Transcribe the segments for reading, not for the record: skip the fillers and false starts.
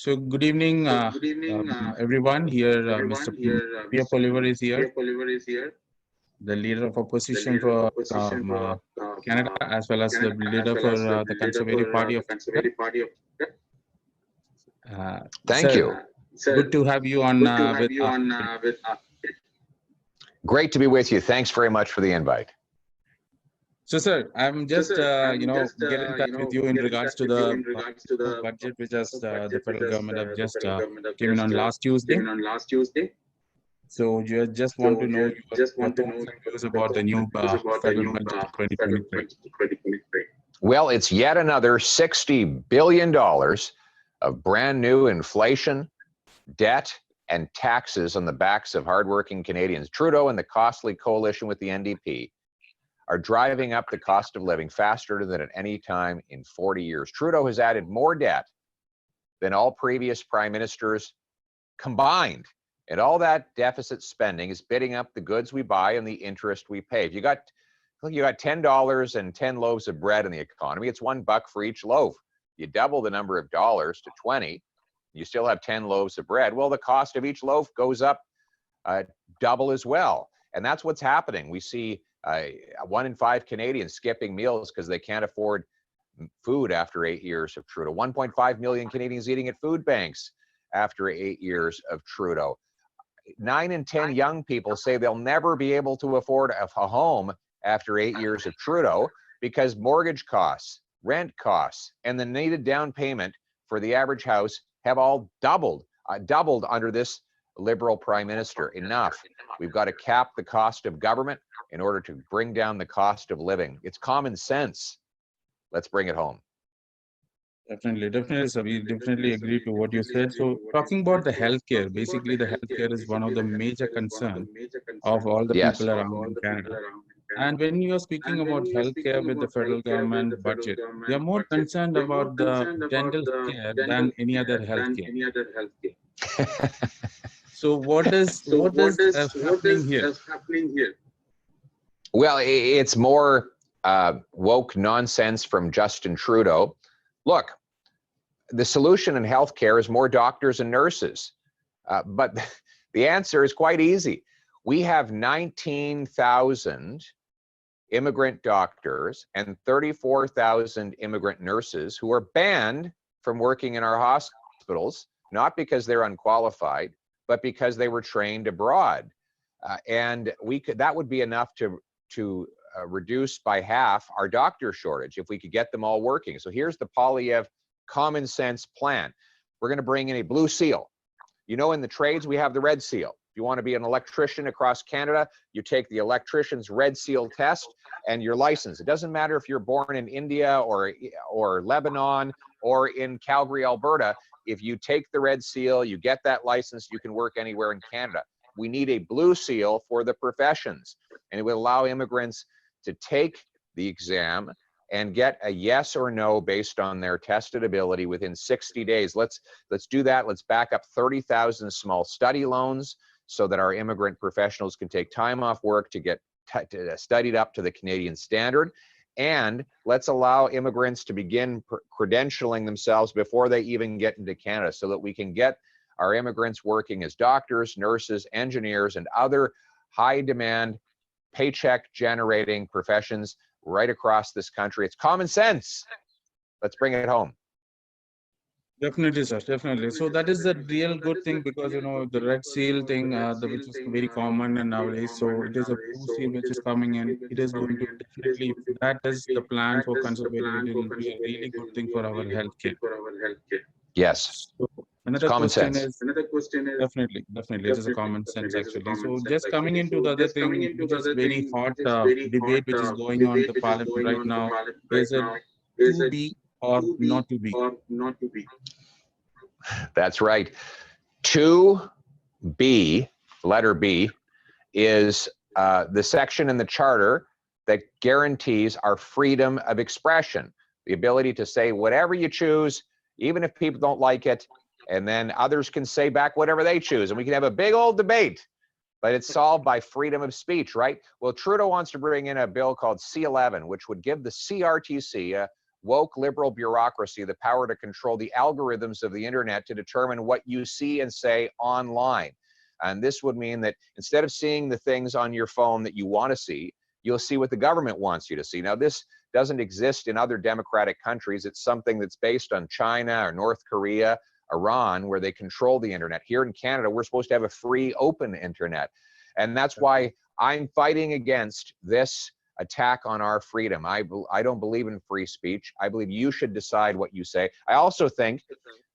So good evening, everyone. Here, Mr. Pierre Poilievre is here, the leader of opposition for Canada, as well as the leader for the Conservative Party of Canada. Thank you. Good to have you on with us. Great to be with you. Thanks very much for the invite. So, sir, I'm just, get in touch with you in regards to the budget, which has the federal government have just came in on last Tuesday. So, you just want to know your thoughts and views about the new federal budget 2023. Well, it's yet another $60 billion of brand new inflation, debt, and taxes on the backs of hardworking Canadians. Trudeau and the costly coalition with the NDP are driving up the cost of living faster than at any time in 40 years. Trudeau has added more debt than all previous prime ministers combined. And all that deficit spending is bidding up the goods we buy and the interest we pay. If you got $10 and 10 loaves of bread in the economy, it's $1 for each loaf. You double the number of dollars to 20, you still have 10 loaves of bread. Well, the cost of each loaf goes up double as well. And that's what's happening. We see 1 in 5 Canadians skipping meals because they can't afford food after 8 years of Trudeau. 1.5 million Canadians eating at food banks after 8 years of Trudeau. 9 in 10 young people say they'll never be able to afford a home after 8 years of Trudeau because mortgage costs, rent costs, and the needed down payment for the average house have all doubled under this Liberal Prime Minister. Enough. We've got to cap the cost of government in order to bring down the cost of living. It's common sense. Let's bring it home. Definitely, sir. We definitely agree to what you said. So, talking about the healthcare, basically, the healthcare is one of the major concerns of all the people around in Canada. And when you are speaking about healthcare with the federal government budget, they are more concerned about the dental care than any other healthcare. So, what is happening here? Well, it's more woke nonsense from Justin Trudeau. Look, the solution in healthcare is more doctors and nurses. But the answer is quite easy. We have 19,000 immigrant doctors and 34,000 immigrant nurses who are banned from working in our hospitals, not because they're unqualified, but because they were trained abroad. And that would be enough to reduce by half our doctor shortage if we could get them all working. So here's the Poilievre common sense plan. We're going to bring in a blue seal. You know, in the trades, we have the red seal. If you want to be an electrician across Canada, you take the electrician's red seal test and you're licensed. It doesn't matter if you're born in India or Lebanon or in Calgary, Alberta. If you take the red seal, you get that license, you can work anywhere in Canada. We need a blue seal for the professions, and it would allow immigrants to take the exam and get a yes or no based on their tested ability within 60 days. Let's do that. Let's back up 30,000 small study loans so that our immigrant professionals can take time off work to get studied up to the Canadian standard. And let's allow immigrants to begin credentialing themselves before they even get into Canada so that we can get our immigrants working as doctors, nurses, engineers, and other high demand paycheck generating professions right across this country. It's common sense. Let's bring it home. Definitely, sir. Definitely. So that is the real good thing because, you know, the red seal thing, which is very common and nowadays. So it is a blue seal which is coming in. It is going to definitely, if that is the plan for conservative, it will be a really good thing for our healthcare. Yes. So another question is definitely, it is a common sense actually. So just coming into the other thing, which is very hot debate which is going on the parliament right now, is it to be or not to be? That's right. 2B, letter B, is the section in the charter that guarantees our freedom of expression, the ability to say whatever you choose, even if people don't like it, and then others can say back whatever they choose, and we can have a big old debate. But it's solved by freedom of speech, right? Well, Trudeau wants to bring in a bill called C11, which would give the CRTC, a woke liberal bureaucracy, the power to control the algorithms of the internet to determine what you see and say online. And this would mean that instead of seeing the things on your phone that you want to see, you'll see what the government wants you to see. Now, this doesn't exist in other democratic countries. It's something that's based on China or North Korea, Iran, where they control the internet. Here in Canada, we're supposed to have a free, open internet. And that's why I'm fighting against this attack on our freedom. I don't believe in free speech. I believe you should decide what you say. I also think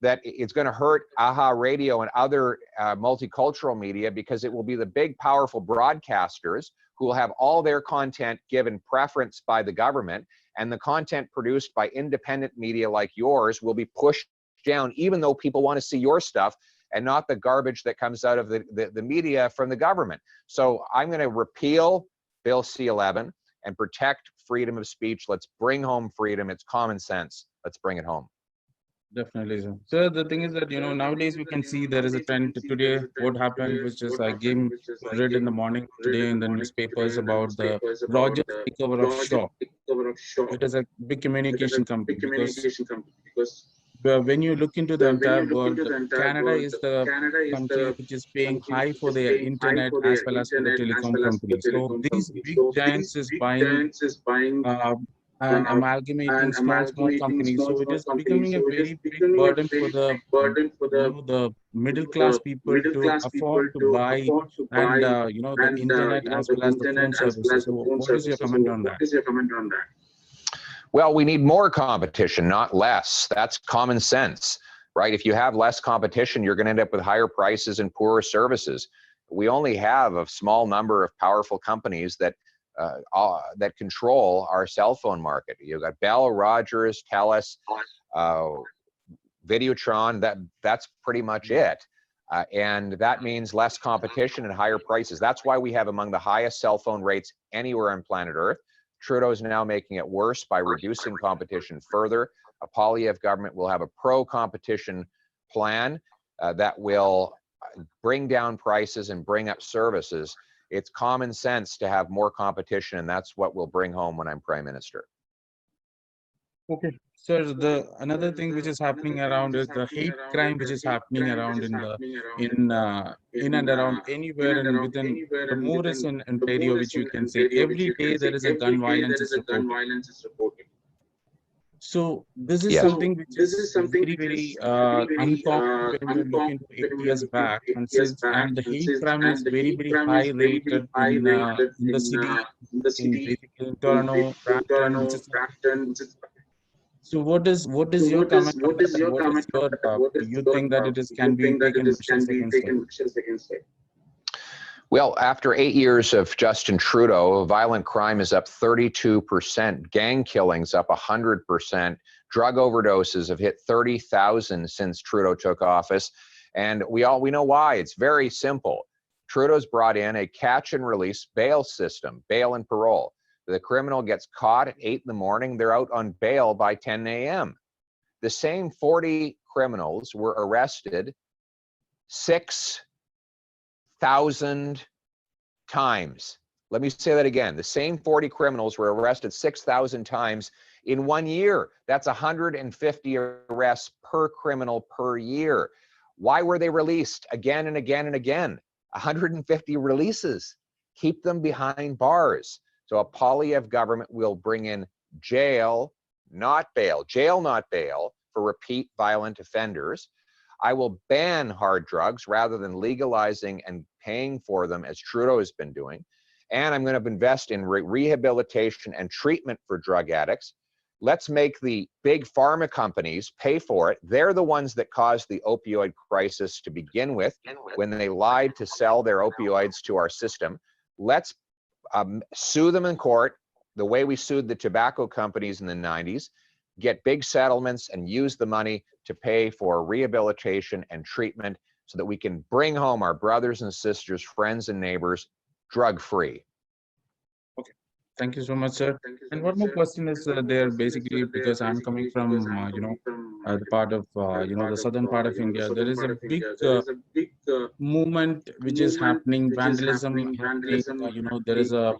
that it's going to hurt AHA Radio and other multicultural media, because it will be the big, powerful broadcasters who will have all their content given preference by the government, and the content produced by independent media like yours will be pushed down, even though people want to see your stuff and not the garbage that comes out of the media from the government. So I'm going to repeal Bill C11 and protect freedom of speech. Let's bring home freedom. It's common sense. Let's bring it home. Definitely, sir. So the thing is that, nowadays we can see there is a trend today. What happened, which is I read in the morning today in the newspapers about the Rogers takeover of Shaw. It is a big communication company, because when you look into the entire world, Canada is the country which is paying high for their internet as well as for the telecom companies. So these big giants is buying uh, and amalgamating small companies. So it is becoming a very big burden for the middle class people to afford to buy, and the internet as well as the phone services. So what is your comment on that? Well, we need more competition, not less. That's common sense, right? If you have less competition, you're going to end up with higher prices and poorer services. We only have a small number of powerful companies that control our cell phone market. You've got Bell, Rogers, TELUS, Videotron. That's pretty much it. And that means less competition and higher prices. That's why we have among the highest cell phone rates anywhere on planet Earth. Trudeau is now making it worse by reducing competition further. A Poilievre government will have a pro-competition plan that will bring down prices and bring up services. It's common sense to have more competition, and that's what we'll bring home when I'm Prime Minister. Okay, sir. Another thing which is happening around is the hate crime which is happening around in and around anywhere and within the more is in Ontario, which you can say every day there is a gun violence is reported. So this is something which is very uncommon when you look into 8 years back, and the hate crime is very high rated in the city, in basically in Toronto, Brampton, which is. So what is your comment on that, and what is your you think that can be taken measures against it? Well, after 8 years of Justin Trudeau, violent crime is up 32%, gang killings up 100%, drug overdoses have hit 30,000 since Trudeau took office, and we know why. It's very simple. Trudeau's brought in a catch and release bail system, bail and parole. The criminal gets caught at 8 in the morning, they're out on bail by 10 a.m. The same 40 criminals were arrested 6,000 times. Let me say that again. The same 40 criminals were arrested 6,000 times in 1 year. That's 150 arrests per criminal per year. Why were they released again and again and again? 150 releases. Keep them behind bars. So a Poilievre government will bring in jail, not bail, for repeat violent offenders. I will ban hard drugs rather than legalizing and paying for them as Trudeau has been doing. And I'm going to invest in rehabilitation and treatment for drug addicts. Let's make the big pharma companies pay for it. They're the ones that caused the opioid crisis to begin with when they lied to sell their opioids to our system. Let's sue them in court the way we sued the tobacco companies in the 90s, get big settlements and use the money to pay for rehabilitation and treatment so that we can bring home our brothers and sisters, friends and neighbors drug-free. Okay. Thank you so much, sir. And one more question is there basically because I'm coming from the part of the southern part of India. There is a big movement which is happening, vandalism happening. There is a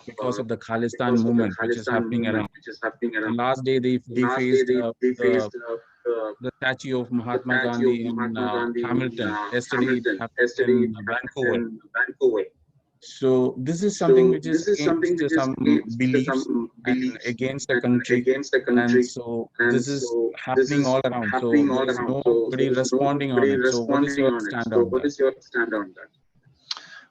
because of the Khalistan movement which is happening around. Last day they defaced the statue of Mahatma Gandhi in Hamilton. Yesterday it happened in Vancouver. So this is something which is against some beliefs and against the country, and so this is happening all around. So there is nobody responding on it. So what is your stand on that?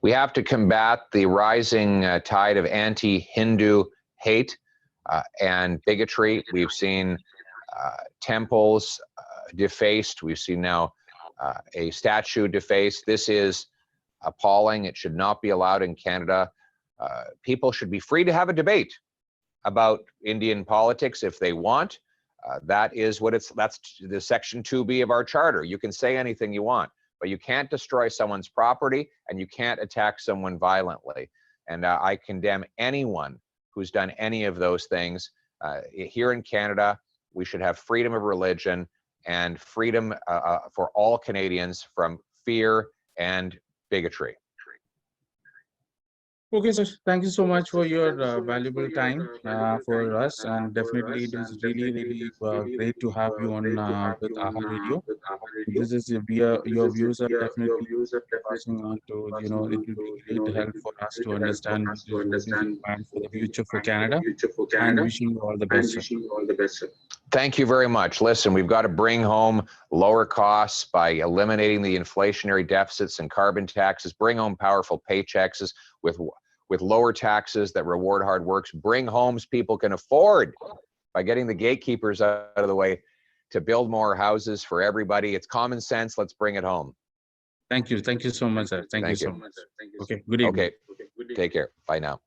We have to combat the rising tide of anti-Hindu hate and bigotry. We've seen temples defaced. We've seen now a statue defaced. This is appalling. It should not be allowed in Canada. People should be free to have a debate about Indian politics if they want. That's the Section 2B of our charter. You can say anything you want, but you can't destroy someone's property and you can't attack someone violently. And I condemn anyone who's done any of those things. Here in Canada, we should have freedom of religion and freedom for all Canadians from fear and bigotry. Okay, sir. Thank you so much for your valuable time for us, and definitely it is really great to have you on with AHA Radio. This is your views are definitely passing on to it will be great help for us to understand what is your plan for the future for Canada, and wishing you all the best, sir. Thank you very much. Listen, we've got to bring home lower costs by eliminating the inflationary deficits and carbon taxes, bring home powerful paychecks with lower taxes that reward hard work, bring homes people can afford by getting the gatekeepers out of the way to build more houses for everybody. It's common sense. Let's bring it home. Thank you. Thank you so much, sir. Thank you so much. Okay. Good evening. Okay. Take care. Bye now.